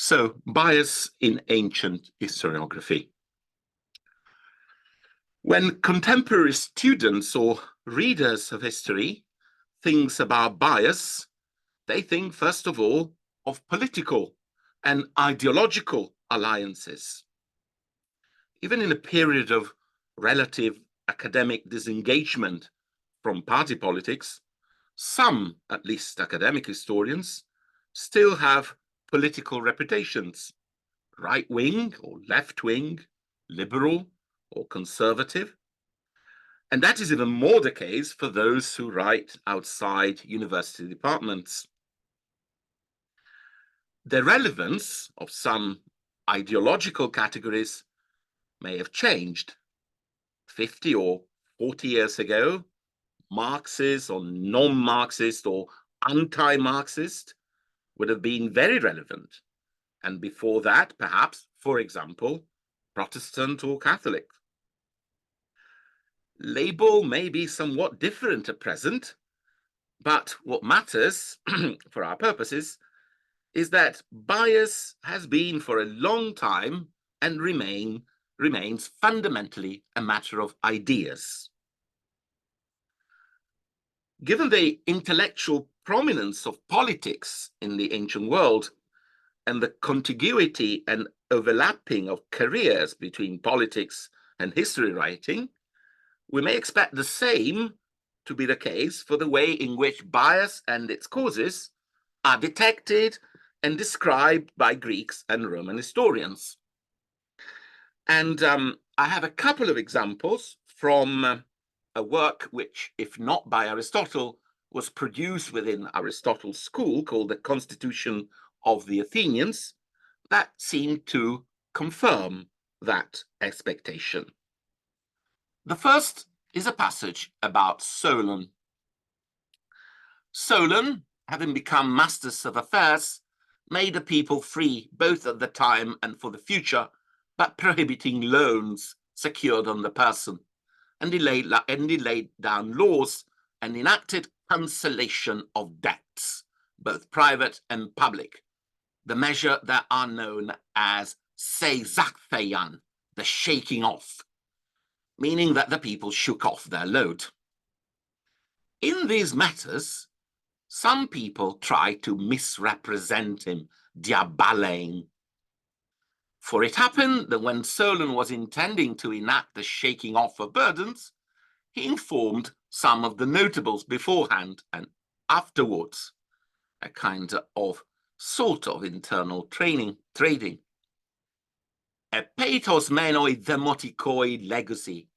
So, bias in ancient historiography. When contemporary students or readers of history think about bias, they think, first of all, of political and ideological alliances. Even in a period of relative academic disengagement from party politics, some, at least academic historians, still have political reputations, right-wing or left-wing, liberal or conservative. And that is even more the case for those who write outside university departments. The relevance of some ideological categories may have changed. 50 or 40 years ago, Marxist or non-Marxist or anti-Marxist would have been very relevant. And before that, perhaps, for example, Protestant or Catholic. Label may be somewhat different at present, but what matters for our purposes is that bias has been for a long time and remains fundamentally a matter of ideas. Given the intellectual prominence of politics in the ancient world and the contiguity and overlapping of careers between politics and history writing, we may expect the same to be the case for the way in which bias and its causes are detected and described by Greeks and Roman historians. And I have a couple of examples from a work which, if not by Aristotle, was produced within Aristotle's school called the Constitution of the Athenians, that seem to confirm that expectation. The first is a passage about Solon. Solon, having become masters of affairs, made the people free both at the time and for the future, but prohibiting loans secured on the person. And he laid down laws and enacted cancellation of debts, both private and public, the measure that are known as seizaktheian, the shaking off, meaning that the people shook off their load. In these matters, some people try to misrepresent him, diabalein. For it happened that when Solon was intending to enact the shaking off of burdens, he informed some of the notables beforehand and afterwards, a kind of sort of internal trading. Epeitos menoi demotikoi legacy,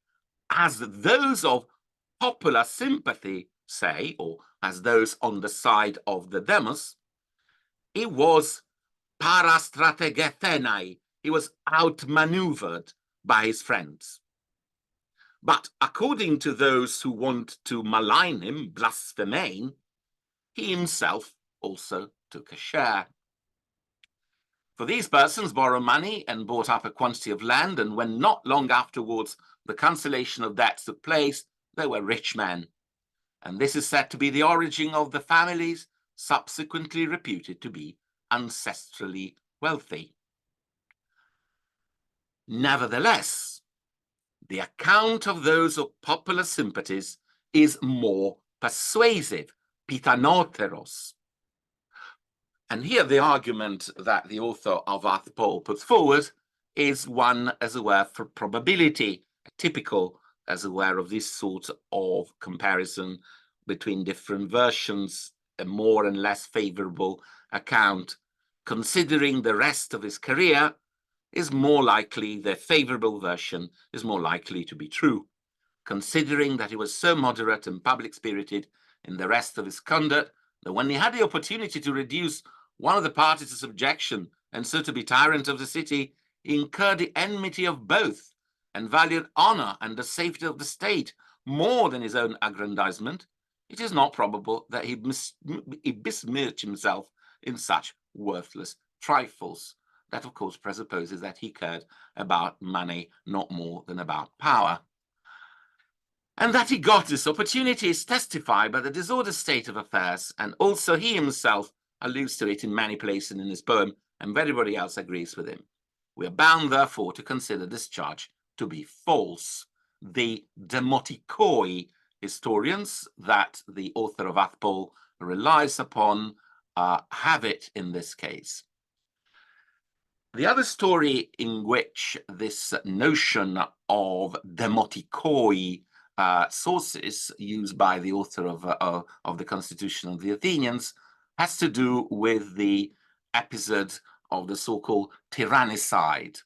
as those of popular sympathy say, or as those on the side of the demos, it was parastrategethenai, he was outmaneuvered by his friends. But according to those who want to malign him, blasphemein, he himself also took a share. For these persons borrowed money and bought up a quantity of land, and when not long afterwards the cancellation of debts took place, they were rich men. And this is said to be the origin of the families subsequently reputed to be ancestrally wealthy. Nevertheless, the account of those of popular sympathies is more persuasive, pitanoteros. And here the argument that the author of Arthpol puts forward is one, as it were, for probability, typical, as it were, of this sort of comparison between different versions, a more and less favorable account. Considering the rest of his career, is more likely, the favorable version is more likely to be true. Considering that he was so moderate and public-spirited in the rest of his conduct, that when he had the opportunity to reduce one of the parties to subjection and so to be tyrant of the city, he incurred the enmity of both and valued honor and the safety of the state more than his own aggrandizement, it is not probable that he besmirched himself in such worthless trifles. That, of course, presupposes that he cared about money not more than about power. And that he got this opportunity is testified by the disordered state of affairs, and also he himself alludes to it in many places in his poem, and everybody else agrees with him. We are bound, therefore, to consider this charge to be false. The demotikoi historians that the author of Athpol relies upon have it in this case. The other story in which this notion of demotikoi sources used by the author of the Constitution of the Athenians has to do with the episode of the so-called tyrannicide.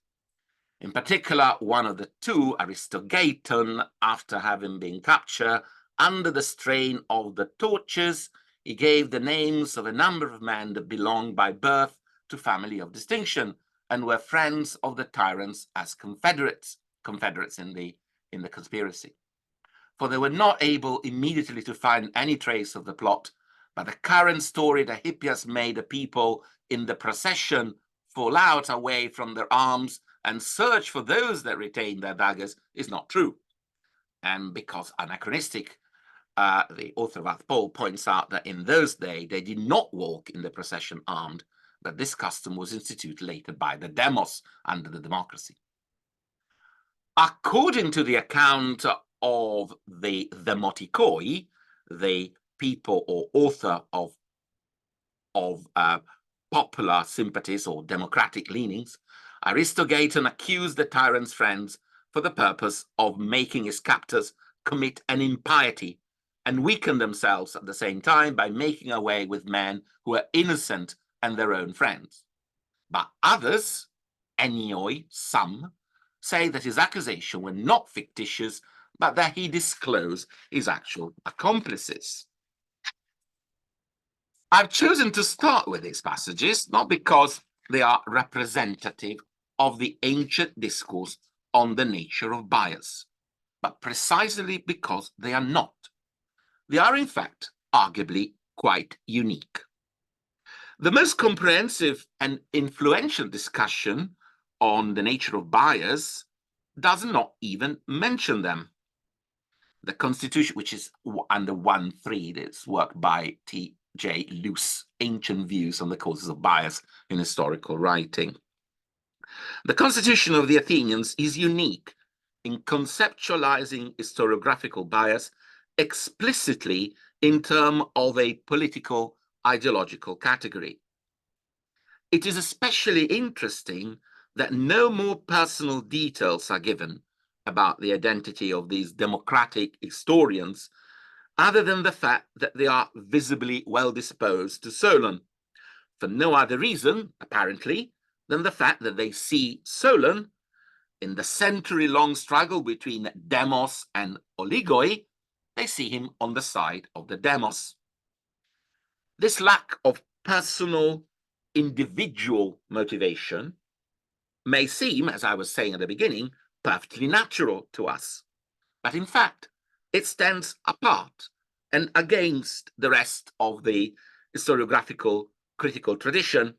In particular, one of the two, Aristogeiton, after having been captured, under the strain of the tortures, he gave the names of a number of men that belonged by birth to family of distinction and were friends of the tyrants as confederates in the conspiracy. For they were not able immediately to find any trace of the plot, but the current story that Hippias made the people in the procession fall out away from their arms and search for those that retained their daggers is not true. And because anachronistic, the author of Athpol points out that in those days they did not walk in the procession armed, but this custom was instituted later by the demos under the democracy. According to the account of the demotikoi, the people or author of popular sympathies or democratic leanings, Aristogeiton accused the tyrant's friends for the purpose of making his captors commit an impiety and weaken themselves at the same time by making away with men who are innocent and their own friends. But others, enioi, some, say that his accusation were not fictitious, but that he disclosed his actual accomplices. I've chosen to start with these passages, not because they are representative of the ancient discourse on the nature of bias, but precisely because they are not. They are, in fact, arguably quite unique. The most comprehensive and influential discussion on the nature of bias does not even mention them. The Constitution, which is under 1.3, this work by T.J. Luce, Ancient Views on the Causes of Bias in Historical Writing. The Constitution of the Athenians is unique in conceptualizing historiographical bias explicitly in terms of a political ideological category. It is especially interesting that no more personal details are given about the identity of these democratic historians, other than the fact that they are visibly well disposed to Solon, for no other reason, apparently, than the fact that they see Solon, in the century-long struggle between demos and oligoi, they see him on the side of the demos. This lack of personal, individual motivation may seem, as I was saying at the beginning, perfectly natural to us. But in fact, it stands apart and against the rest of the historiographical critical tradition,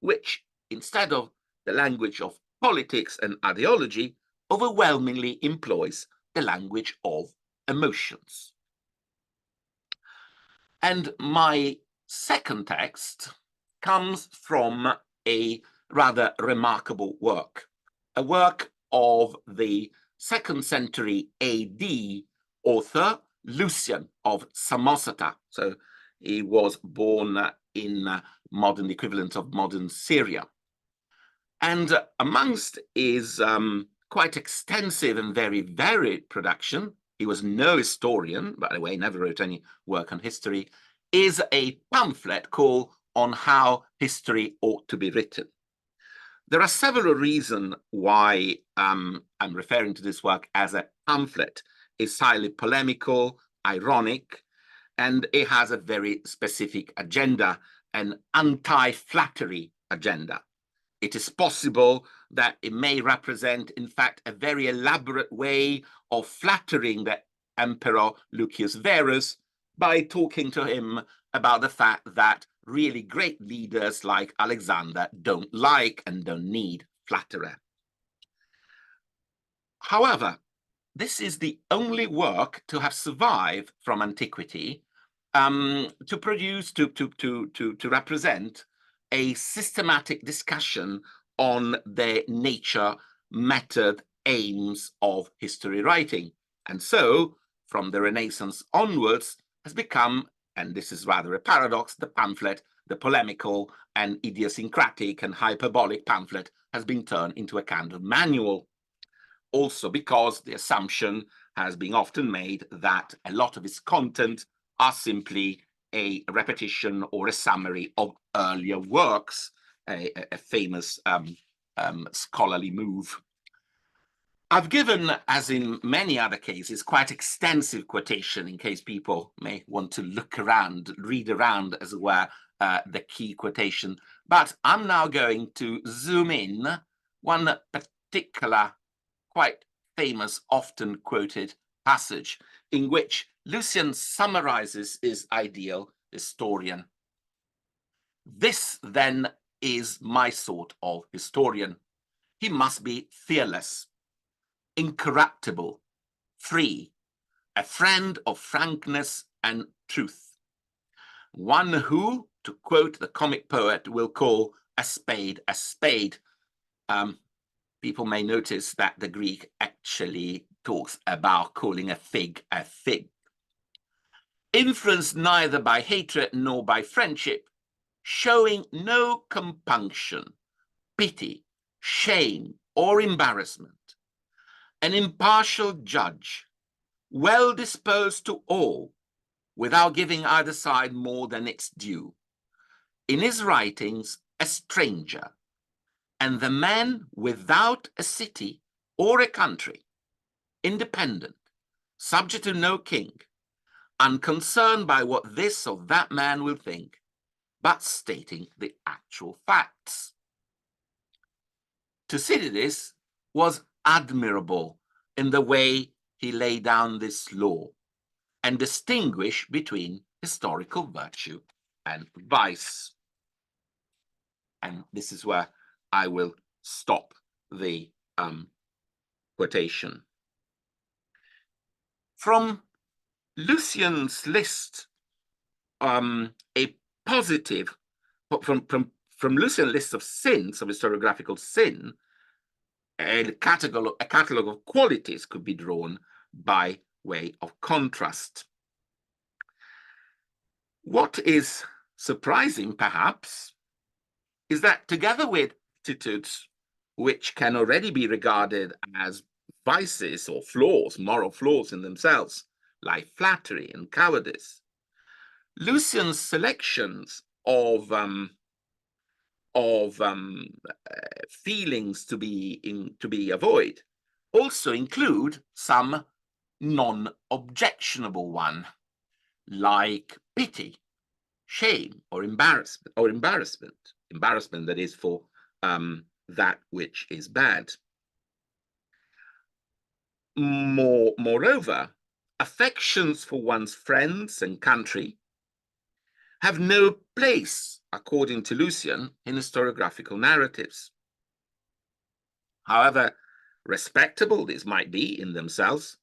which, instead of the language of politics and ideology, overwhelmingly employs the language of emotions. And my second text comes from a rather remarkable work, a work of the 2nd century AD author Lucian of Samosata. So he was born in modern equivalent of modern Syria. And amongst his quite extensive and very varied production, he was no historian, by the way, never wrote any work on history, is a pamphlet called On How History Ought to Be Written. There are several reasons why I'm referring to this work as a pamphlet. It's highly polemical, ironic, and it has a very specific agenda, an anti-flattery agenda. It is possible that it may represent, in fact, a very elaborate way of flattering the Emperor Lucius Verus by talking to him about the fact that really great leaders like Alexander don't like and don't need flatterer. However, this is the only work to have survived from antiquity to produce, to represent a systematic discussion on the nature, method, aims of history writing. And so, from the Renaissance onwards, has become, and this is rather a paradox, the pamphlet, the polemical and idiosyncratic and hyperbolic pamphlet has been turned into a kind of manual. Also because the assumption has been often made that a lot of its content are simply a repetition or a summary of earlier works, a famous scholarly move. I've given, as in many other cases, quite extensive quotation in case people may want to look around, read around, as it were, the key quotation. But I'm now going to zoom in one particular, quite famous, often quoted passage in which Lucian summarizes his ideal historian. This, then, is my sort of historian. He must be fearless, incorruptible, free, a friend of frankness and truth. One who, to quote the comic poet, will call a spade a spade. People may notice that the Greek actually talks about calling a fig a fig. Influenced neither by hatred nor by friendship, showing no compunction, pity, shame, or embarrassment. An impartial judge, well disposed to all, without giving either side more than its due. In his writings, a stranger, and the man without a city or a country, independent, subject to no king, unconcerned by what this or that man will think, but stating the actual facts. Thucydides was admirable in the way he laid down this law and distinguished between historical virtue and vice. And this is where I will stop the quotation. From Lucian's list, a positive, from Lucian's list of sins, of historiographical sin, a catalog of qualities could be drawn by way of contrast. What is surprising, perhaps, is that together with attitudes which can already be regarded as vices or flaws, moral flaws in themselves, like flattery and cowardice, Lucian's selections of feelings to be avoided also include some non-objectionable one, like pity, shame, or embarrassment that is for that which is bad. Moreover, affections for one's friends and country have no place, according to Lucian, in historiographical narratives. However respectable these might be in themselves,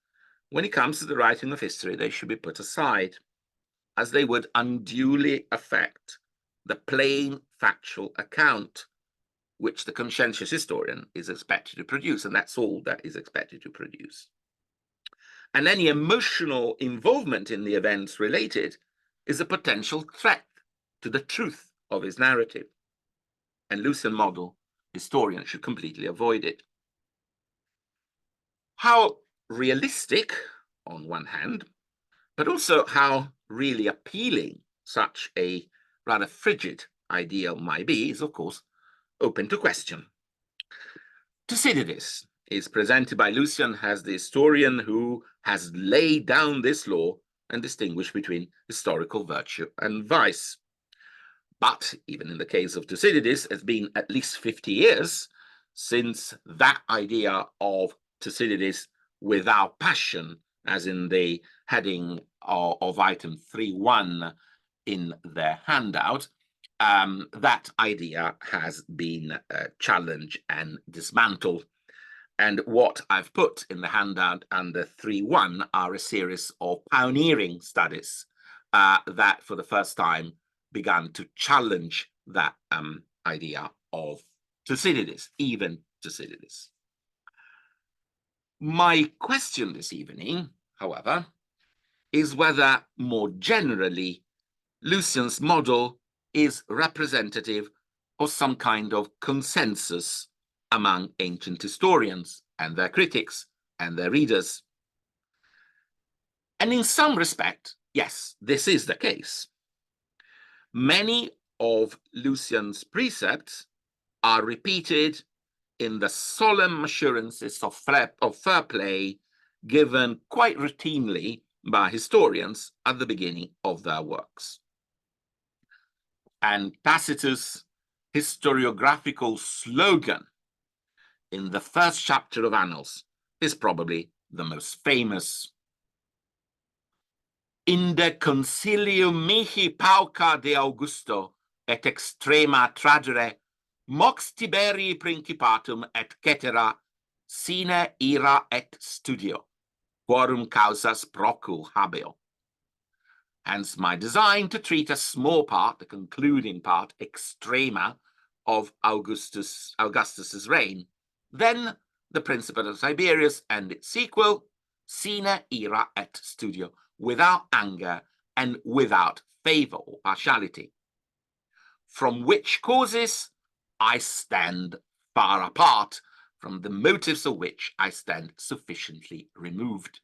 when it comes to the writing of history, they should be put aside, as they would unduly affect the plain factual account which the conscientious historian is expected to produce, and that's all that is expected to produce. And any emotional involvement in the events related is a potential threat to the truth of his narrative. And Lucian model historians should completely avoid it. How realistic, on one hand, but also how really appealing such a rather frigid ideal might be is, of course, open to question. Thucydides is presented by Lucian as the historian who has laid down this law and distinguished between historical virtue and vice. But even in the case of Thucydides, it's been at least 50 years since that idea of Thucydides without passion, as in the heading of item 3.1 in their handout, that idea has been challenged and dismantled. And what I've put in the handout under 3.1 are a series of pioneering studies that for the first time began to challenge that idea of Thucydides, even Thucydides. My question this evening, however, is whether more generally Lucian's model is representative of some kind of consensus among ancient historians and their critics and their readers. And in some respect, yes, this is the case. Many of Lucian's precepts are repeated in the solemn assurances of fair play given quite routinely by historians at the beginning of their works. And Tacitus' historiographical slogan in the first chapter of Annals is probably the most famous. Inde concilium mihi pauca de Augusto et extrema tragere mox Tiberii principatum et cetera sine ira et studio, quorum causas procul habeo. Hence my design to treat a small part, the concluding part, extrema, of Augustus's reign, then the Principate of Tiberius and its sequel, sine ira et studio, without anger and without favor or partiality. From which causes I stand far apart, from the motives of which I stand sufficiently removed.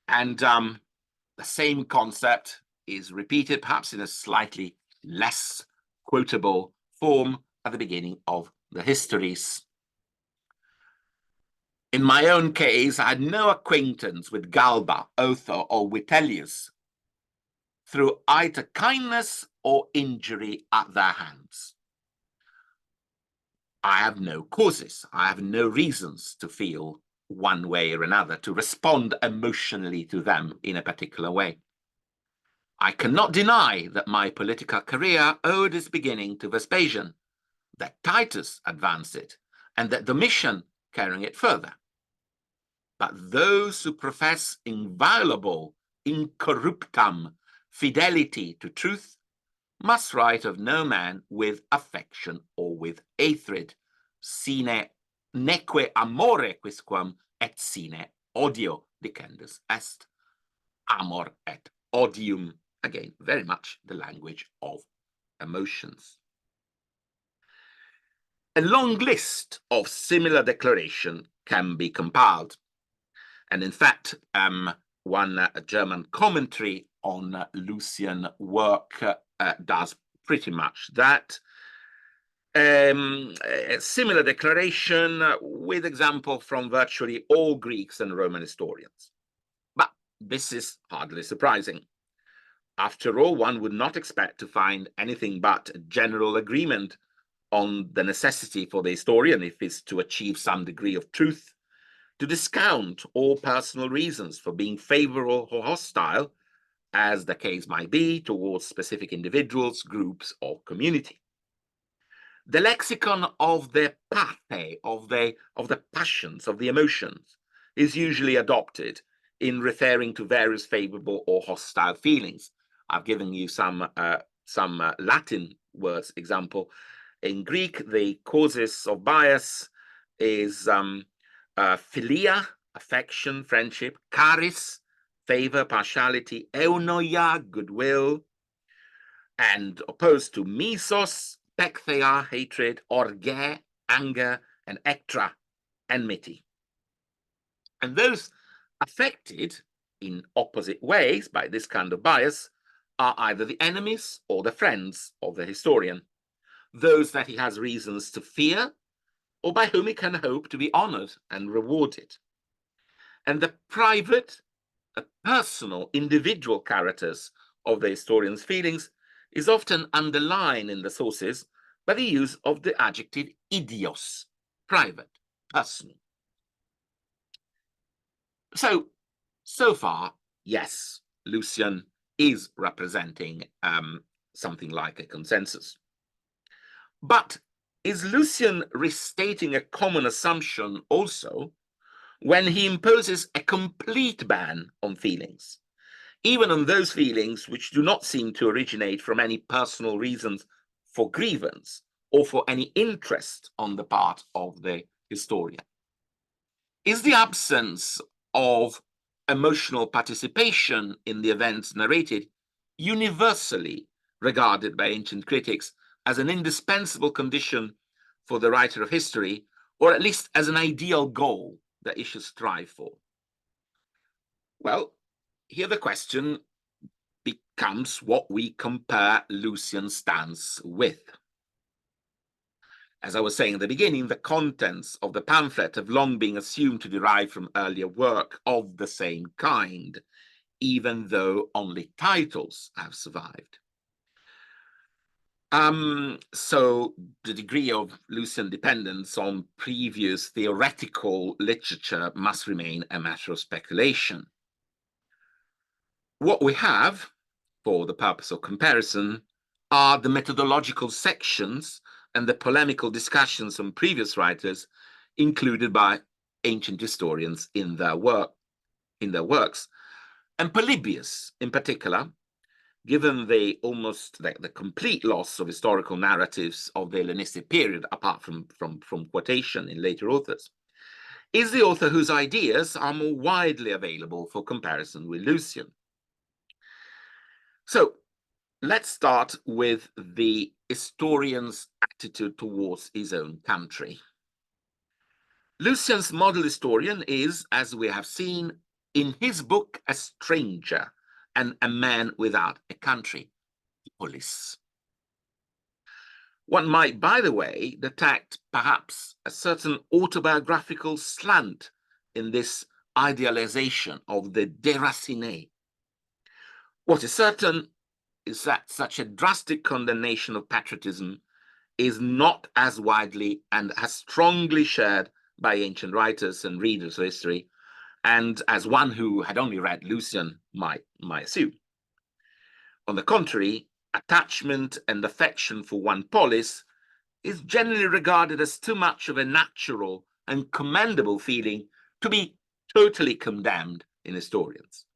And the same concept is repeated, perhaps in a slightly less quotable form, at the beginning of the Histories. In my own case, I had no acquaintance with Galba, Otho, or Vitellius through either kindness or injury at their hands. I have no causes, I have no reasons to feel one way or another, to respond emotionally to them in a particular way. I cannot deny that my political career owed its beginning to Vespasian, that Titus advanced it, and that Domitian carrying it further. But those who profess inviolable, incorruptam fidelity to truth must write of no man with affection or with hatred, sine neque amore quisquam et sine odio dicendus est. Amor et odium, again, very much the language of emotions. A long list of similar declaration can be compiled. And in fact, one German commentary on Lucian work does pretty much that. A similar declaration with example from virtually all Greeks and Roman historians. But this is hardly surprising. After all, one would not expect to find anything but general agreement on the necessity for the historian, if it's to achieve some degree of truth, to discount all personal reasons for being favorable or hostile, as the case might be, towards specific individuals, groups, or community. The lexicon of the pathe, of the passions, of the emotions, is usually adopted in referring to various favorable or hostile feelings. I've given you some Latin words example. In Greek, the causes of bias is philia, affection, friendship; charis, favor, partiality; eunoia, goodwill; and opposed to misos, pektheia, hatred; orge, anger; and ectra, enmity. And those affected in opposite ways by this kind of bias are either the enemies or the friends of the historian, those that he has reasons to fear, or by whom he can hope to be honored and rewarded. And the private, personal, individual characters of the historian's feelings is often underlined in the sources by the use of the adjective idios, private, personal. So far, yes, Lucian is representing something like a consensus. But is Lucian restating a common assumption also when he imposes a complete ban on feelings? even on those feelings which do not seem to originate from any personal reasons for grievance or for any interest on the part of the historian. Is the absence of emotional participation in the events narrated universally regarded by ancient critics as an indispensable condition for the writer of history, or at least as an ideal goal that he should strive for? Well, here the question becomes what we compare Lucian's stance with. As I was saying at the beginning, the contents of the pamphlet have long been assumed to derive from earlier work of the same kind, even though only titles have survived. So the degree of Lucian dependence on previous theoretical literature must remain a matter of speculation. What we have, for the purpose of comparison, are the methodological sections and the polemical discussions on previous writers included by ancient historians in their works. And Polybius, in particular, given the complete loss of historical narratives of the Hellenistic period, apart from quotation in later authors, is the author whose ideas are more widely available for comparison with Lucian. So let's start with the historian's attitude towards his own country. Lucian's model historian is, as we have seen, in his book, a stranger and a man without a country, polis. One might, by the way, detect perhaps a certain autobiographical slant in this idealization of the déraciné. What is certain is that such a drastic condemnation of patriotism is not as widely and as strongly shared by ancient writers and readers of history, and as one who had only read Lucian might assume. On the contrary, attachment and affection for one polis is generally regarded as too much of a natural and commendable feeling to be totally condemned in historians.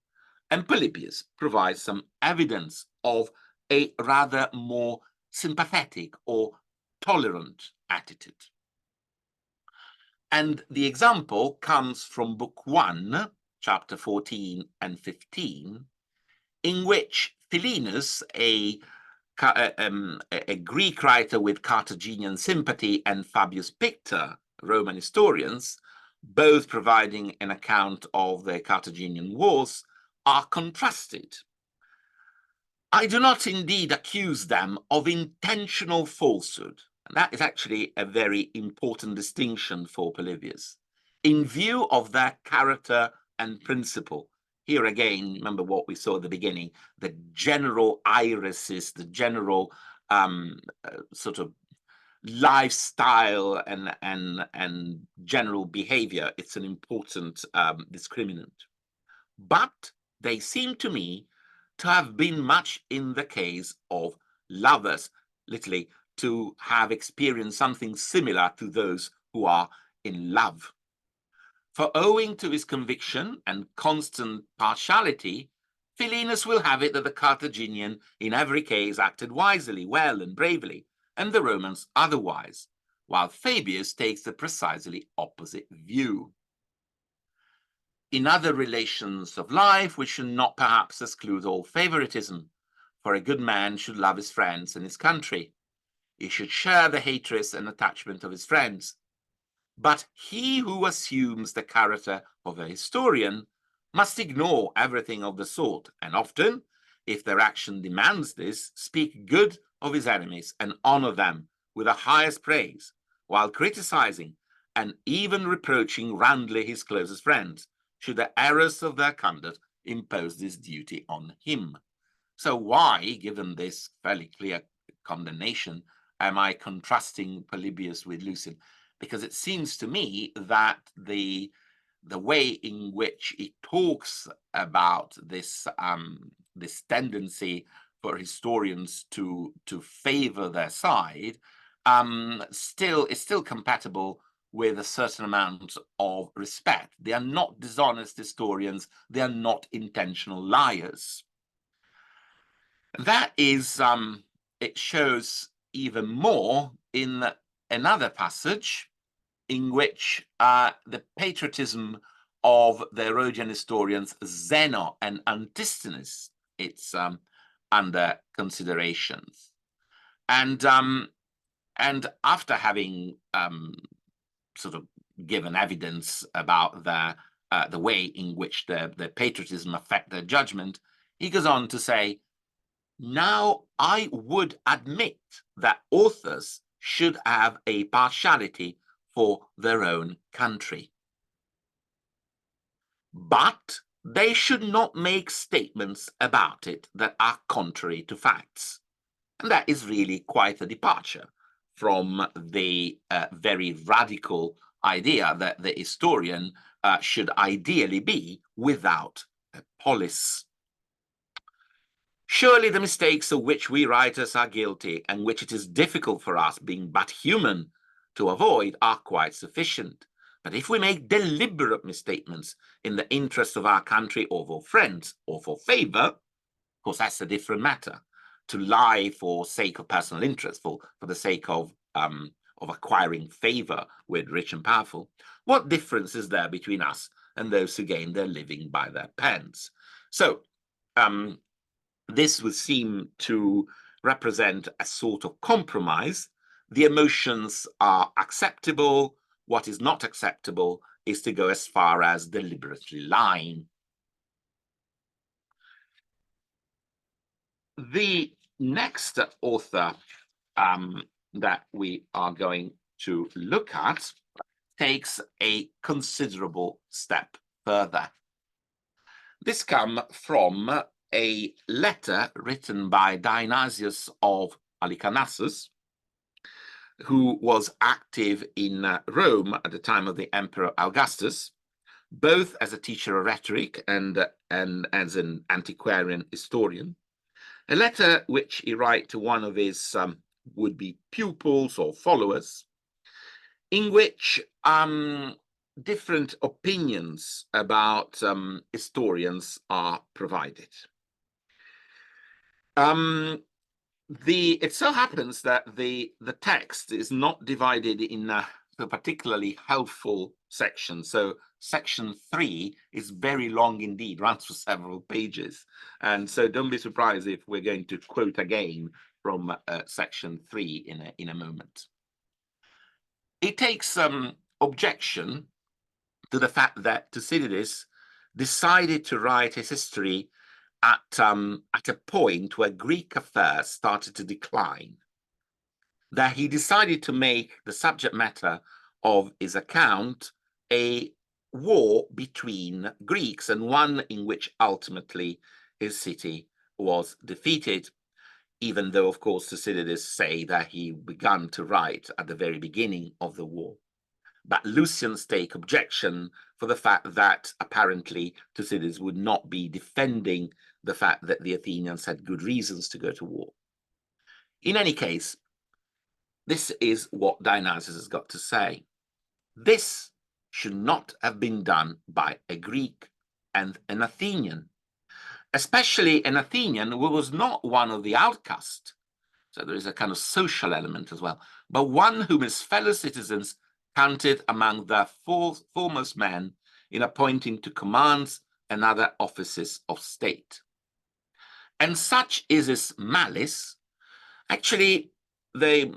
And Polybius provides some evidence of a rather more sympathetic or tolerant attitude. And the example comes from Book 1, chapter 14 and 15, in which Philinus, a Greek writer with Carthaginian sympathy, and Fabius Pictor, Roman historians, both providing an account of the Carthaginian wars, are contrasted. I do not indeed accuse them of intentional falsehood, and that is actually a very important distinction for Polybius. In view of their character and principle, here again, remember what we saw at the beginning, the general irises, the general sort of lifestyle and general behavior, it's an important discriminant. But they seem to me to have been much in the case of lovers, literally to have experienced something similar to those who are in love. For owing to his conviction and constant partiality, Philinus will have it that the Carthaginian in every case acted wisely, well, and bravely, and the Romans otherwise, while Fabius takes the precisely opposite view. In other relations of life, we should not perhaps exclude all favoritism, for a good man should love his friends and his country. He should share the hatred and attachment of his friends. But he who assumes the character of a historian must ignore everything of the sort, and often, if their action demands this, speak good of his enemies and honor them with the highest praise, while criticizing and even reproaching roundly his closest friends, should the errors of their conduct impose this duty on him. So why, given this fairly clear condemnation, am I contrasting Polybius with Lucian? Because it seems to me that the way in which he talks about this this tendency for historians to favor their side is still compatible with a certain amount of respect. They are not dishonest historians. They are not intentional liars. That is, it shows even more in another passage in which the patriotism of the Rhodian historians Zeno and Antisthenes, it's under consideration. And after having sort of given evidence about the way in which the patriotism affect their judgment, he goes on to say, now I would admit that authors should have a partiality for their own country, but they should not make statements about it that are contrary to facts. And that is really quite a departure from the very radical idea that the historian should ideally be without a polis. Surely the mistakes of which we writers are guilty, and which it is difficult for us, being but human, to avoid, are quite sufficient. But if we make deliberate misstatements in the interest of our country or for friends or for favor, of course, that's a different matter. To lie for sake of personal interest, for the sake of acquiring favor with rich and powerful, what difference is there between us and those who gain their living by their pens? So this would seem to represent a sort of compromise. The emotions are acceptable. What is not acceptable is to go as far as deliberately lying. The next author that we are going to look at takes a considerable step further. This comes from a letter written by Dionysius of Halicarnassus, who was active in Rome at the time of the Emperor Augustus, both as a teacher of rhetoric and as an antiquarian historian. A letter which he writes to one of his would-be pupils or followers, in which different opinions about historians are provided. It so happens that the text is not divided in a particularly helpful section. So section 3 is very long indeed, runs for several pages. And so don't be surprised if we're going to quote again from section 3 in a moment. It takes objection to the fact that Thucydides decided to write his history at a point where Greek affairs started to decline, that he decided to make the subject matter of his account a war between Greeks, and one in which ultimately his city was defeated, even though, of course, Thucydides say that he began to write at the very beginning of the war. But Lucians take objection for the fact that apparently Thucydides would not be defending the fact that the Athenians had good reasons to go to war. In any case, this is what Dionysius has got to say. This should not have been done by a Greek and an Athenian, especially an Athenian who was not one of the outcasts. So there is a kind of social element as well, but one whom his fellow citizens counted among the foremost men in appointing to commands and other offices of state. And such is his malice. Actually, the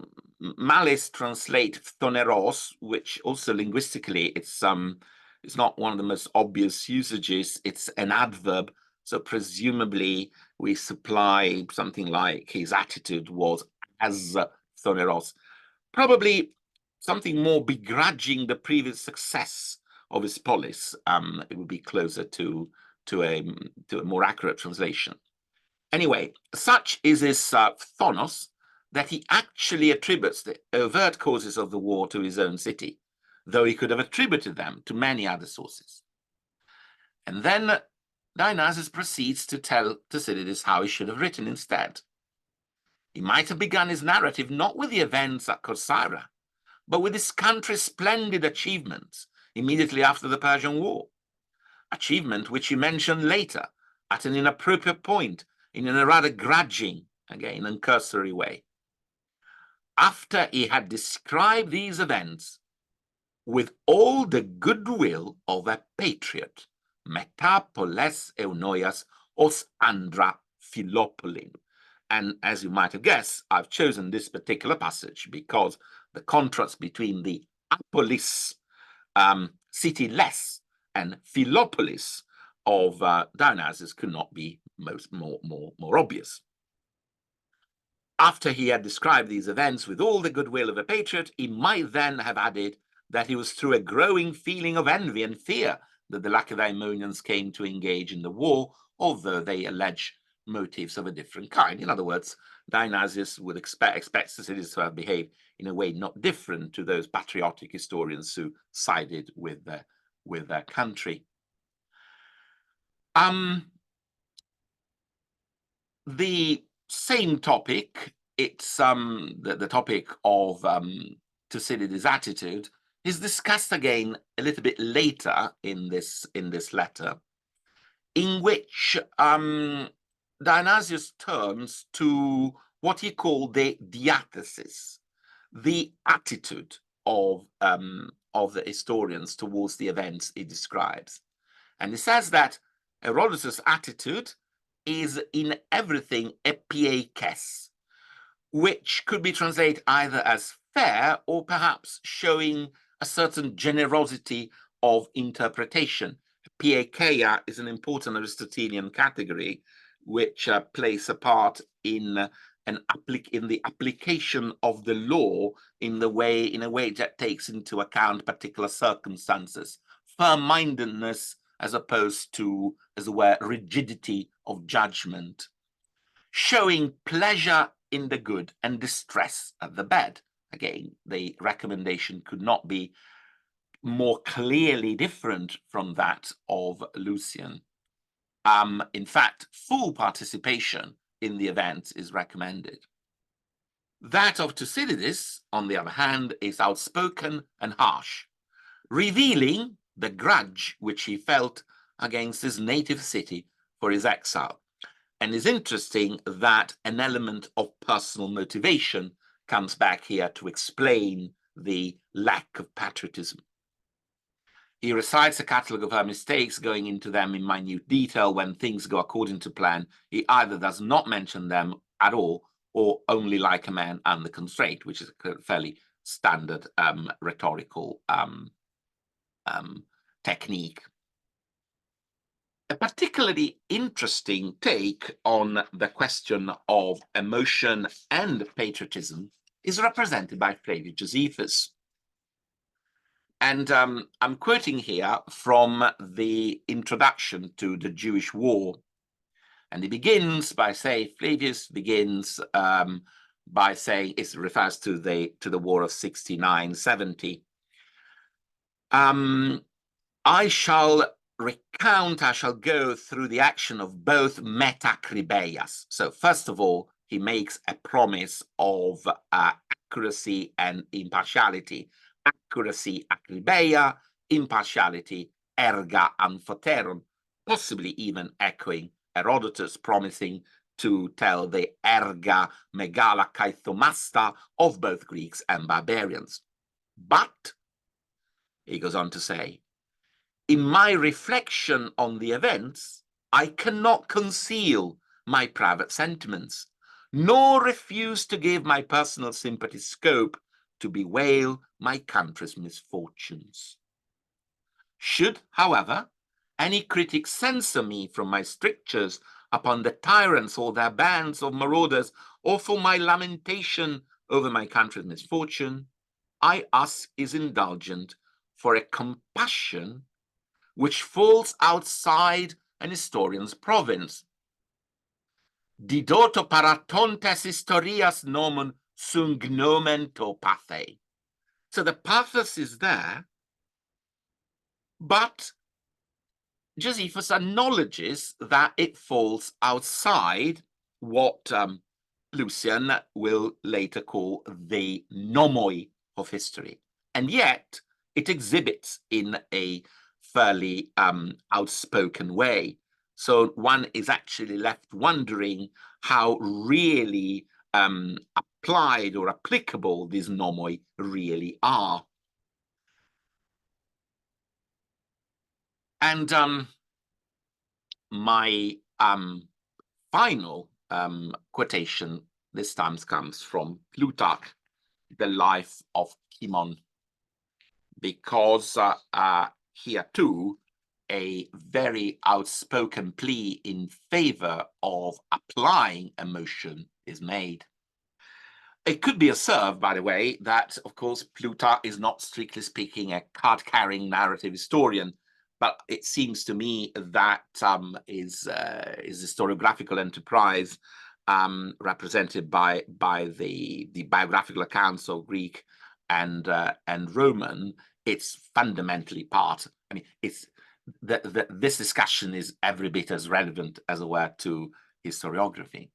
malice translate phthoneros, which also linguistically it's not one of the most obvious usages. It's an adverb, so presumably we supply something like his attitude was as phthoneros, probably something more begrudging the previous success of his polis. It would be closer to a more accurate translation. Anyway, such is his phthonos that he actually attributes the overt causes of the war to his own city, though he could have attributed them to many other sources. And then Dionysius proceeds to tell Thucydides how he should have written instead. He might have begun his narrative not with the events at Corcyra, but with his country's splendid achievements immediately after the Persian War, achievement which he mentioned later at an inappropriate point in a rather grudging, again, and cursory way. After he had described these events with all the goodwill of a patriot, meta poles eunoias os andra philopolin. And as you might have guessed, I've chosen this particular passage because the contrast between the apolis, city-less, and Philopolis of Dionysius could not be more obvious. After he had described these events with all the goodwill of a patriot, he might then have added that it was through a growing feeling of envy and fear that the Lacedaemonians came to engage in the war, although they allege motives of a different kind. In other words, Dionysius would expect Thucydides to have behaved in a way not different to those patriotic historians who sided with their country. The same topic, it's the topic of Thucydides' attitude, is discussed again a little bit later in this letter, in which Dionysius turns to what he called the diathesis, the attitude of the historians towards the events he describes. And he says that Herodotus' attitude is in everything epiekes, which could be translated either as fair or perhaps showing a certain generosity of interpretation. Pieikeia is an important Aristotelian category which plays a part in the application of the law in a way that takes into account particular circumstances, firm-mindedness as opposed to, as it were, rigidity of judgment, showing pleasure in the good and distress at the bad. Again, the recommendation could not be more clearly different from that of Lucian. In fact, full participation in the event is recommended. That of Thucydides, on the other hand, is outspoken and harsh, revealing the grudge which he felt against his native city for his exile. And it's interesting that an element of personal motivation comes back here to explain the lack of patriotism. He recites a catalogue of her mistakes, going into them in minute detail. When things go according to plan, he either does not mention them at all or only like a man under constraint, which is a fairly standard rhetorical technique. A particularly interesting take on the question of emotion and patriotism is represented by Flavius Josephus. And I'm quoting here from the introduction to the Jewish War. And he begins by saying, Flavius begins by saying, it refers to the war of 69-70. I shall go through the action of both metakribeias. So first of all, he makes a promise of accuracy and impartiality. Accuracy akribeia, impartiality erga amphoteron, possibly even echoing Herodotus promising to tell the erga megala kaithomasta of both Greeks and barbarians. But, he goes on to say, in my reflection on the events, I cannot conceal my private sentiments, nor refuse to give my personal sympathy scope to bewail my country's misfortunes. Should, however, any critic censor me from my strictures upon the tyrants or their bands of marauders, or for my lamentation over my country's misfortune, I ask his indulgence for a compassion which falls outside an historian's province. Didoto paratontes historias nomen sungnomen to pathe. So the pathos is there, but Josephus acknowledges that it falls outside what Lucian will later call the nomoi of history. And yet it exhibits in a fairly outspoken way. So one is actually left wondering how really applied or applicable these nomoi really are. And my final quotation this time comes from Plutarch, the life of Cimon, because here too a very outspoken plea in favor of applying emotion is made. It could be observed, by the way, that, of course, Plutarch is not, strictly speaking, a card-carrying narrative historian, but it seems to me that his historiographical enterprise, represented by the biographical accounts of Greek and Roman, it's fundamentally part. I mean, it's this discussion is every bit as relevant as it were to historiography.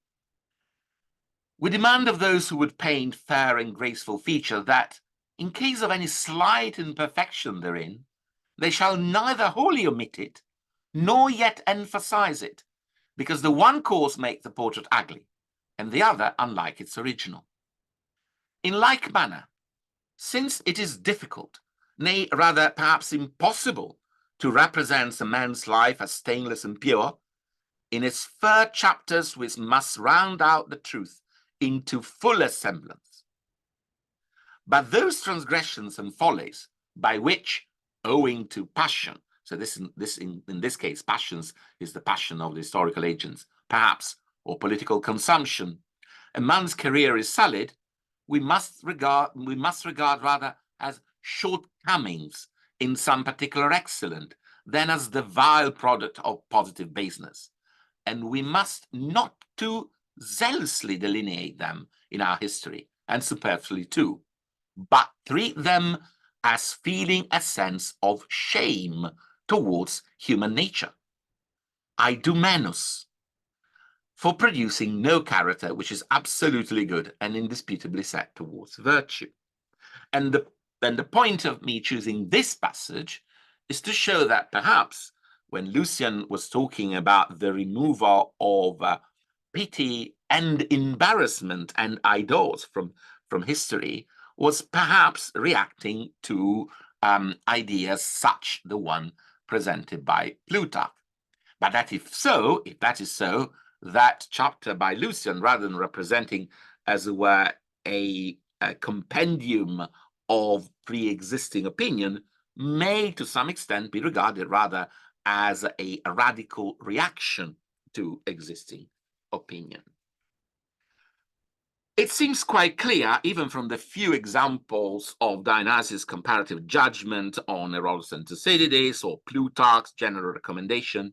We demand of those who would paint fair and graceful feature that, in case of any slight imperfection therein, they shall neither wholly omit it, nor yet emphasize it, because the one cause makes the portrait ugly, and the other unlike its original. In like manner, since it is difficult, nay, rather perhaps impossible, to represent a man's life as stainless and pure, in its third chapters we must round out the truth into fuller semblance. But those transgressions and follies by which, owing to passion, so in this case, passions is the passion of the historical agents, perhaps, or political consumption, a man's career is sullied, we must regard rather as shortcomings in some particular excellent than as the vile product of positive baseness. And we must not too zealously delineate them in our history, and superfluously too, but treat them as feeling a sense of shame towards human nature. Idomenus, for producing no character which is absolutely good and indisputably set towards virtue. And the point of me choosing this passage is to show that perhaps when Lucian was talking about the removal of pity and embarrassment and idols from history, was perhaps reacting to ideas such the one presented by Plutarch. But that if that is so, that chapter by Lucian, rather than representing, as it were, a compendium of pre-existing opinion, may to some extent be regarded rather as a radical reaction to existing opinion. It seems quite clear, even from the few examples of Dionysius' comparative judgment on Herodotus and Thucydides, or Plutarch's general recommendation,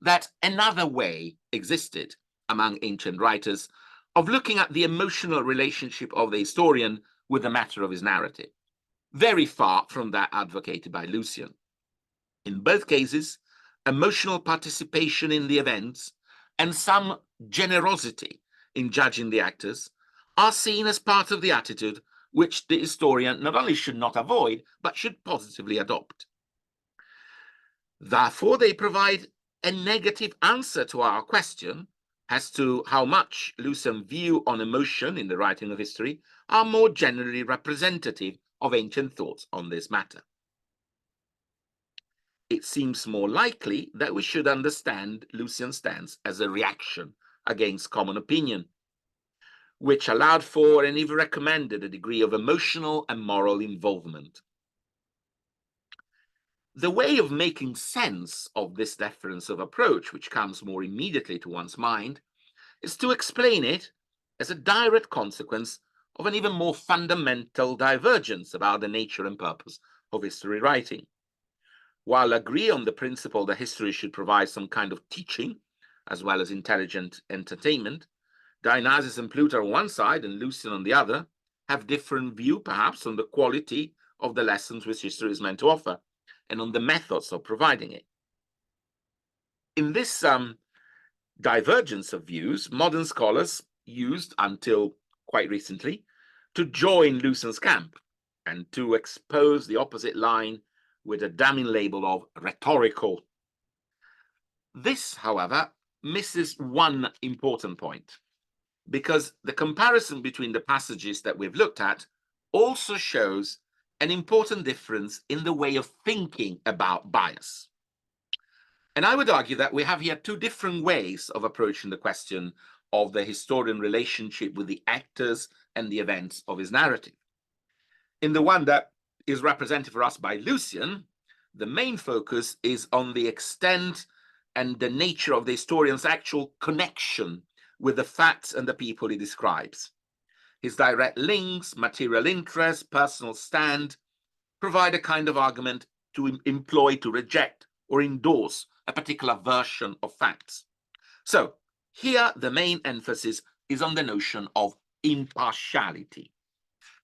that another way existed among ancient writers of looking at the emotional relationship of the historian with the matter of his narrative, very far from that advocated by Lucian. In both cases, emotional participation in the events and some generosity in judging the actors are seen as part of the attitude which the historian not only should not avoid, but should positively adopt. Therefore, they provide a negative answer to our question as to how much Lucian's view on emotion in the writing of history are more generally representative of ancient thoughts on this matter. It seems more likely that we should understand Lucian's stance as a reaction against common opinion, which allowed for and even recommended a degree of emotional and moral involvement. The way of making sense of this difference of approach, which comes more immediately to one's mind, is to explain it as a direct consequence of an even more fundamental divergence about the nature and purpose of history writing. While agree on the principle that history should provide some kind of teaching, as well as intelligent entertainment, Dionysius and Plutarch on one side and Lucian on the other have different view, perhaps, on the quality of the lessons which history is meant to offer, and on the methods of providing it. In this divergence of views, modern scholars used, until quite recently, to join Lucian's camp and to expose the opposite line with a damning label of rhetorical. This, however, misses one important point, because the comparison between the passages that we've looked at also shows an important difference in the way of thinking about bias. And I would argue that we have here two different ways of approaching the question of the historian relationship with the actors and the events of his narrative. In the one that is represented for us by Lucian, the main focus is on the extent and the nature of the historian's actual connection with the facts and the people he describes. His direct links, material interest, personal stand provide a kind of argument to employ to reject or endorse a particular version of facts. So here the main emphasis is on the notion of impartiality,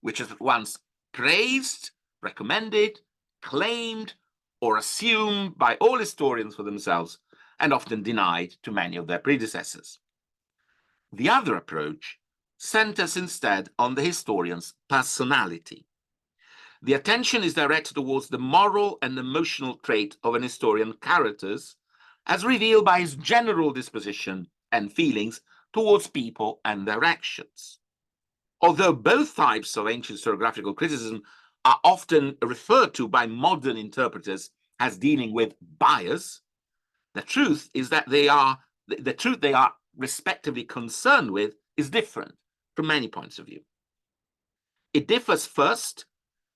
which is at once praised, recommended, claimed, or assumed by all historians for themselves, and often denied to many of their predecessors. The other approach centers instead on the historian's personality. The attention is directed towards the moral and emotional trait of an historian's characters, as revealed by his general disposition and feelings towards people and their actions. Although both types of ancient historiographical criticism are often referred to by modern interpreters as dealing with bias, the truth is that the truth they are respectively concerned with is different from many points of view. It differs first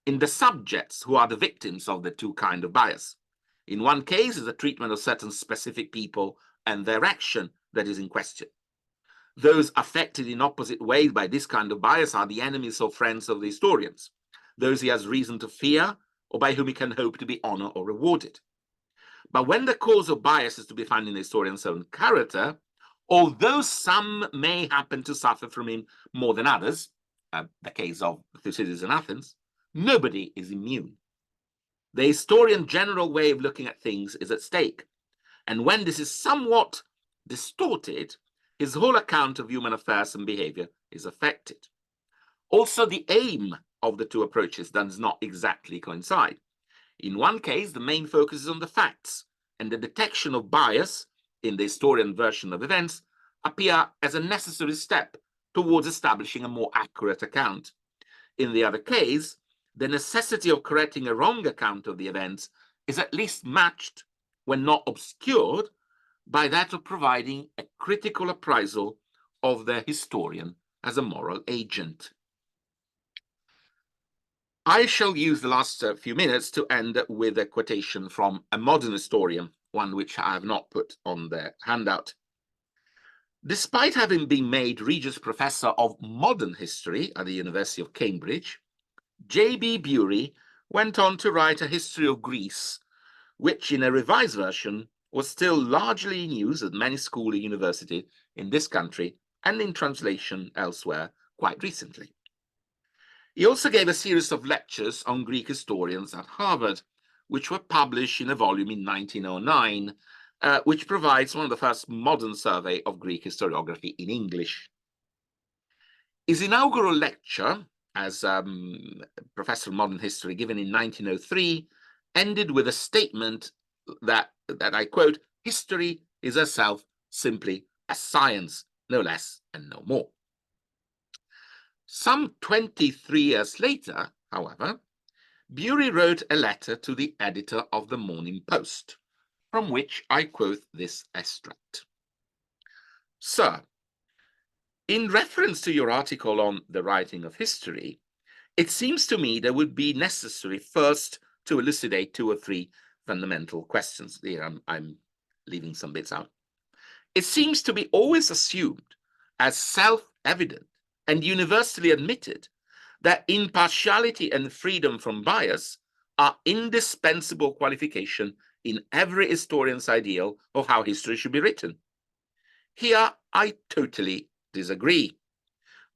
in the subjects who are the victims of the two kinds of bias. In one case is the treatment of certain specific people and their action that is in question. Those affected in opposite ways by this kind of bias are the enemies or friends of the historians, those he has reason to fear or by whom he can hope to be honored or rewarded. But when the cause of bias is to be found in the historian's own character, although some may happen to suffer from him more than others, the case of Thucydides in Athens, nobody is immune. The historian's general way of looking at things is at stake, and when this is somewhat distorted, his whole account of human affairs and behavior is affected. Also, the aim of the two approaches does not exactly coincide. In one case, the main focus is on the facts, and the detection of bias in the historian version of events appear as a necessary step towards establishing a more accurate account. In the other case, the necessity of correcting a wrong account of the events is at least matched, when not obscured, by that of providing a critical appraisal of the historian as a moral agent. I shall use the last few minutes to end with a quotation from a modern historian, one which I have not put on the handout. Despite having been made Regius Professor of Modern History at the University of Cambridge, J.B. Bury went on to write a history of Greece, which in a revised version was still largely in use at many schools and universities in this country and in translation elsewhere quite recently. He also gave a series of lectures on Greek historians at Harvard, which were published in a volume in 1909, which provides one of the first modern survey of Greek historiography in English. His inaugural lecture as Professor of Modern History, given in 1903, ended with a statement that I quote, "History is herself simply a science, no less and no more." Some 23 years later, however, Bury wrote a letter to the editor of the Morning Post, from which I quote this extract. "Sir, in reference to your article on the writing of history, it seems to me that would be necessary first to elucidate two or three fundamental questions." Here I'm leaving some bits out. "It seems to be always assumed as self-evident and universally admitted that impartiality and freedom from bias are indispensable qualification in every historian's ideal of how history should be written. Here I totally disagree.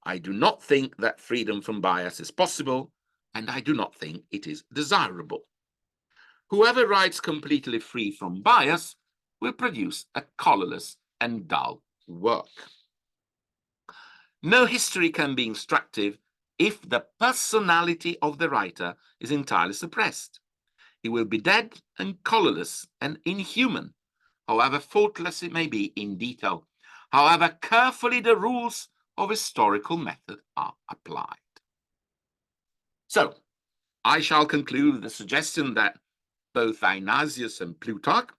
I do not think that freedom from bias is possible, and I do not think it is desirable. Whoever writes completely free from bias will produce a colorless and dull work. No history can be instructive if the personality of the writer is entirely suppressed. He will be dead and colorless and inhuman, however faultless it may be in detail, however carefully the rules of historical method are applied. So, I shall conclude with the suggestion that both Dionysius and Plutarch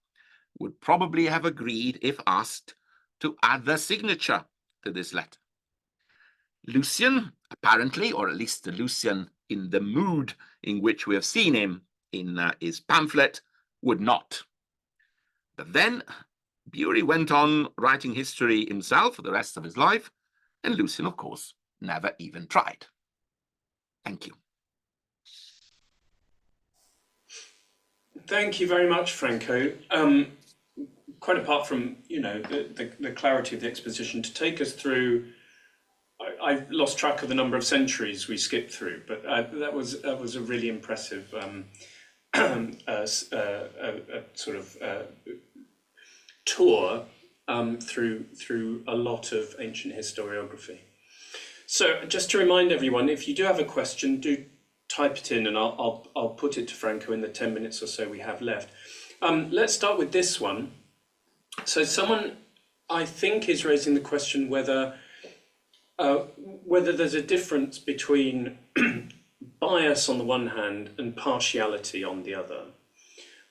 would probably have agreed, if asked, to add their signature to this letter. Lucian, apparently, or at least the Lucian in the mood in which we have seen him in his pamphlet, would not. But then Bury went on writing history himself for the rest of his life, and Lucian, of course, never even tried. Thank you. Thank you very much, Franco. Quite apart from, you know, the clarity of the exposition, to take us through, I've lost track of the number of centuries we skipped through, but that was a really impressive sort of tour through a lot of ancient historiography. So just to remind everyone, if you do have a question, do type it in, and I'll put it to Franco in the 10 minutes or so we have left. Let's start with this one. So someone, I think, is raising the question whether there's a difference between bias on the one hand and partiality on the other.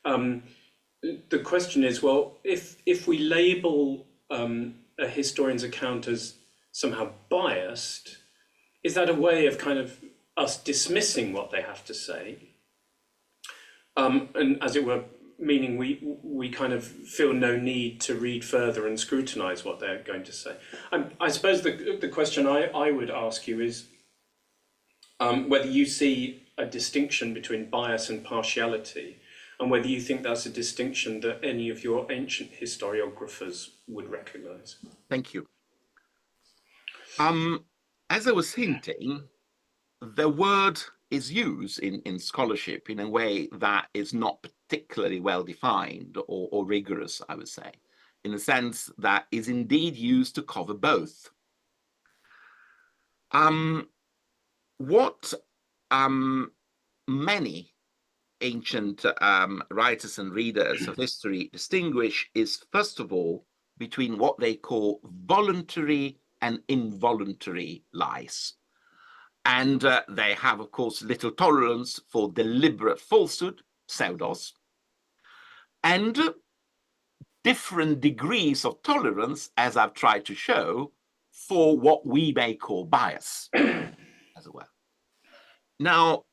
The question is, well, if we label a historian's account as somehow biased, is that a way of kind of us dismissing what they have to say? And as it were, meaning we kind of feel no need to read further and scrutinize what they're going to say. I suppose the question I would ask you is whether you see a distinction between bias and partiality, and whether you think that's a distinction that any of your ancient historiographers would recognize. Thank you. As I was hinting, the word is used in scholarship in a way that is not particularly well defined or rigorous, I would say, in the sense that is indeed used to cover both. What many ancient writers and readers of history distinguish is, first of all, between what they call voluntary and involuntary lies. And they have, of course, little tolerance for deliberate falsehood, pseudos, and different degrees of tolerance, as I've tried to show, for what we may call bias, as well. Now,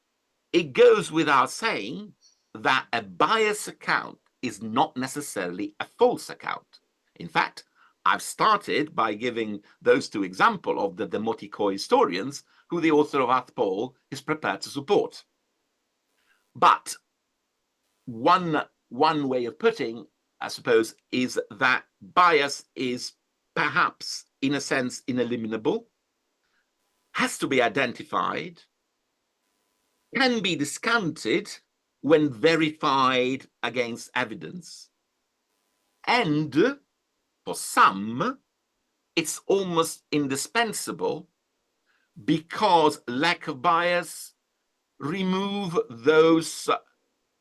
it goes without saying that a biased account is not necessarily a false account. In fact, I've started by giving those two examples of the demotico historians who the author of Paul is prepared to support. But one way of putting, I suppose, is that bias is perhaps, in a sense, ineliminable, has to be identified, can be discounted when verified against evidence, and for some, it's almost indispensable because lack of bias remove those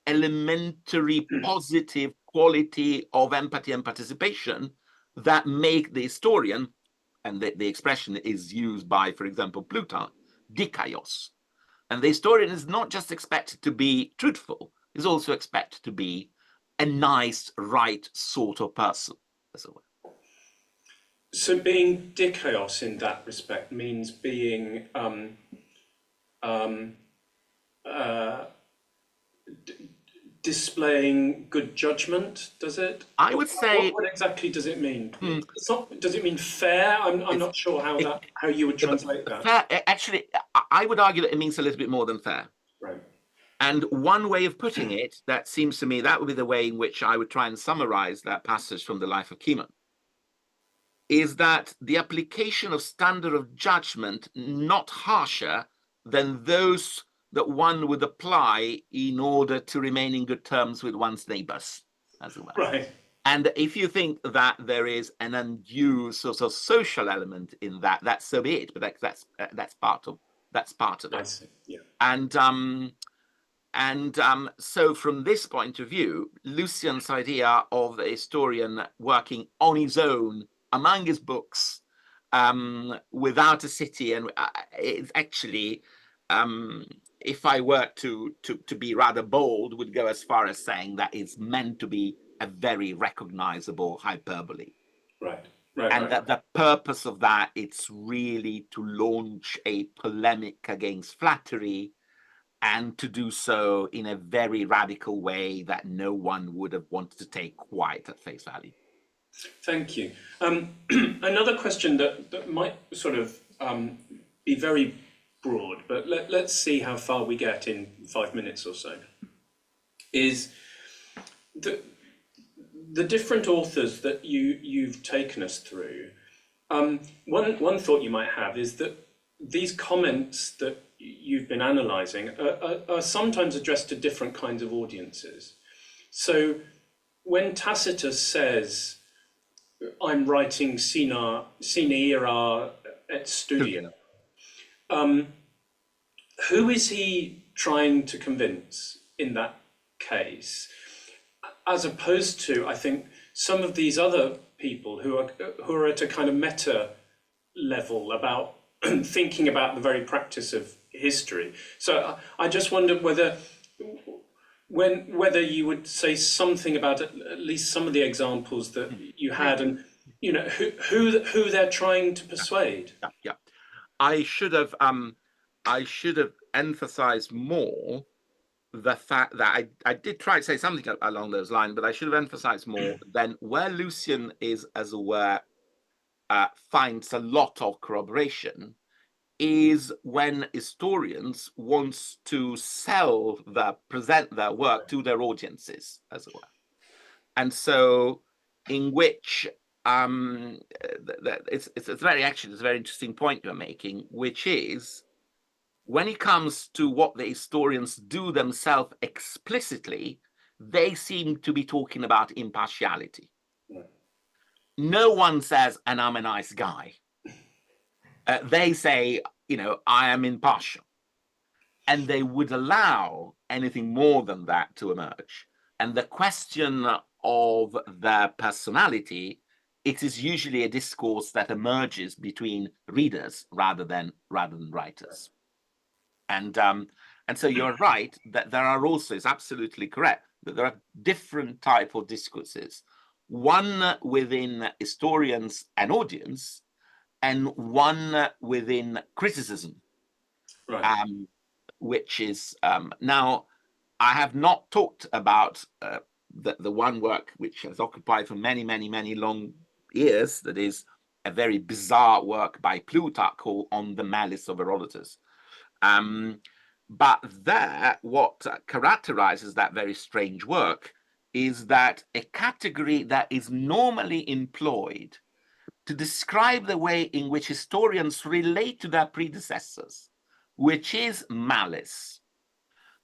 elementary positive quality of empathy and participation that make the historian, and the expression is used by, for example, Plutarch, dikaios. And the historian is not just expected to be truthful, is also expected to be a nice, right sort of person as well. So being dikaios in that respect means being displaying good judgment, does it? I would say... What exactly does it mean? It's not, does it mean fair? I'm not sure how you would translate that. Fair, actually, I would argue that it means a little bit more than fair. Right. And one way of putting it, that seems to me, that would be the way in which I would try and summarize that passage from the life of Cimon, is that the application of standard of judgment not harsher than those that one would apply in order to remain in good terms with one's neighbors as well. Right. And if you think that there is an undue sort of social element in that, that's so be it. But that's part of That's part of I it. see. Yeah. And so from this point of view, Lucian's idea of the historian working on his own among his books, without a city, and it's actually, if I were to be rather bold, would go as far as saying that it's meant to be a very recognizable hyperbole. Right. And that the purpose of that, it's really to launch a polemic against flattery, and to do so in a very radical way that no one would have wanted to take quite at face value. Thank you. Another question that might sort of be very broad, but let's see how far we get in 5 minutes or so, is the different authors that you've taken us through. One thought you might have is that these comments that you've been analysing are sometimes addressed to different kinds of audiences. So when Tacitus says, I'm writing sine ira et studia, who is he trying to convince in that case? As opposed to, I think, some of these other people who are at a kind of meta level about thinking about the very practice of history. So I just wondered whether you would say something about at least some of the examples that you had, and who they're trying to persuade. Yeah. I should have emphasized more the fact that I did try to say something along those lines, but I should have emphasized more than where Lucian is, as it were, finds a lot of corroboration, is when historians want to present their work to their audiences, as it were. And so in which it's a very interesting point you're making, which is when it comes to what the historians do themselves explicitly, they seem to be talking about impartiality. No one says, and I'm a nice guy. They say, I am impartial. And they would allow anything more than that to emerge. And the question of their personality, it is usually a discourse that emerges between readers rather than writers. And so you're right that there are also, it's absolutely correct, that there are different type of discourses, one within historians and audience, and one within criticism, Right. which is now I have not talked about the one work which has occupied for many long years, that is a very bizarre work by Plutarch called On the Malice of Herodotus. But there, what characterizes that very strange work is that a category that is normally employed to describe the way in which historians relate to their predecessors, which is malice.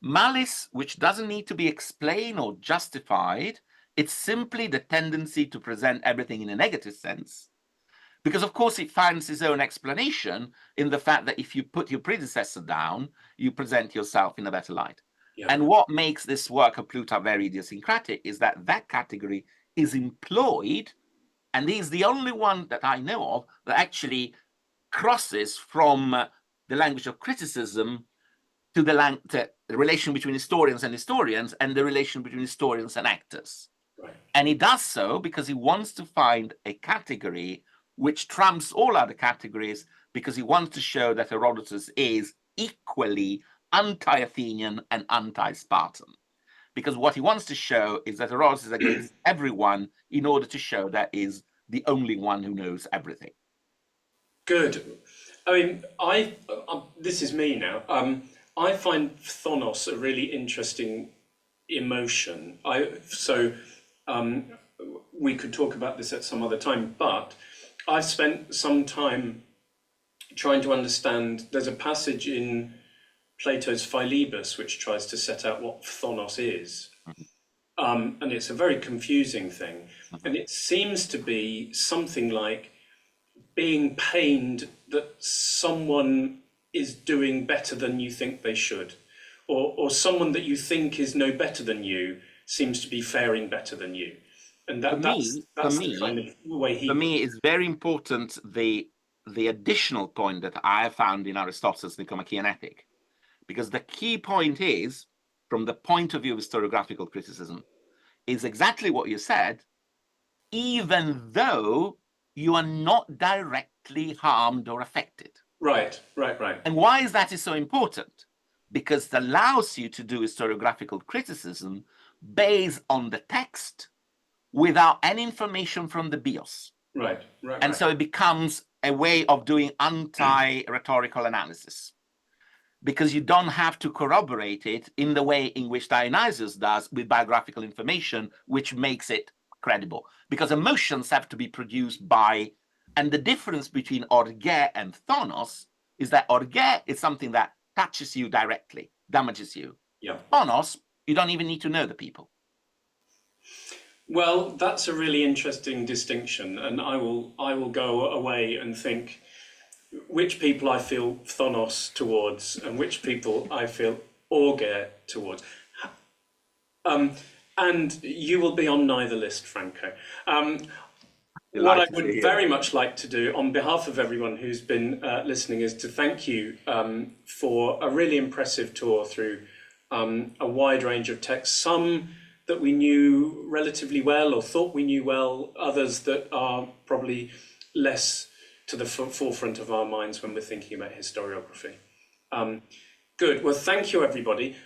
Malice, which doesn't need to be explained or justified, it's simply the tendency to present everything in a negative sense. Because, of course, it finds its own explanation in the fact that if you put your predecessor down, you present yourself in a better light. Yeah. And what makes this work of Plutarch very idiosyncratic is that that category is employed, and he's the only one that I know of that actually crosses from the language of criticism to the relation between historians and the relation between historians and actors. Right. And he does so because he wants to find a category which trumps all other categories, because he wants to show that Herodotus is equally anti-Athenian and anti-Spartan. Because what he wants to show is that Herodotus is against everyone in order to show that is the only one who knows everything. Good. I mean, this is me now. I find phthonos a really interesting emotion. We could talk about this at some other time, but I've spent some time trying to understand. There's a passage in Plato's Philebus which tries to set out what phthonos is. And it's a very confusing thing. And it seems to be something like being pained that someone is doing better than you think they should, or someone that you think is no better than you seems to be faring better than you, and that's the kind of way he. For me, it's very important the additional point that I found in Aristotle's Nicomachean Ethic, because the key point is, from the point of view of historiographical criticism, is exactly what you said, even though you are not directly harmed or affected. Right. And why is that so important? Because it allows you to do historiographical criticism based on the text without any information from the bios. Right. And so it becomes a way of doing anti-rhetorical analysis, because you don't have to corroborate it in the way in which Dionysius does with biographical information, which makes it credible. Because emotions have to be produced by, and the difference between orge and thonos is that orge is something that touches you directly, damages you. Yeah. Thonos, you don't even need to know the people. Well, that's a really interesting distinction, and I will go away and think which people I feel thonos towards and which people I feel orge towards. And you will be on neither list, Franco. What I would very much like to do on behalf of everyone who's been listening is to thank you for a really impressive tour through a wide range of texts, some that we knew relatively well or thought we knew well, others that are probably less to the forefront of our minds when we're thinking about historiography. Good. Well, thank you, everybody.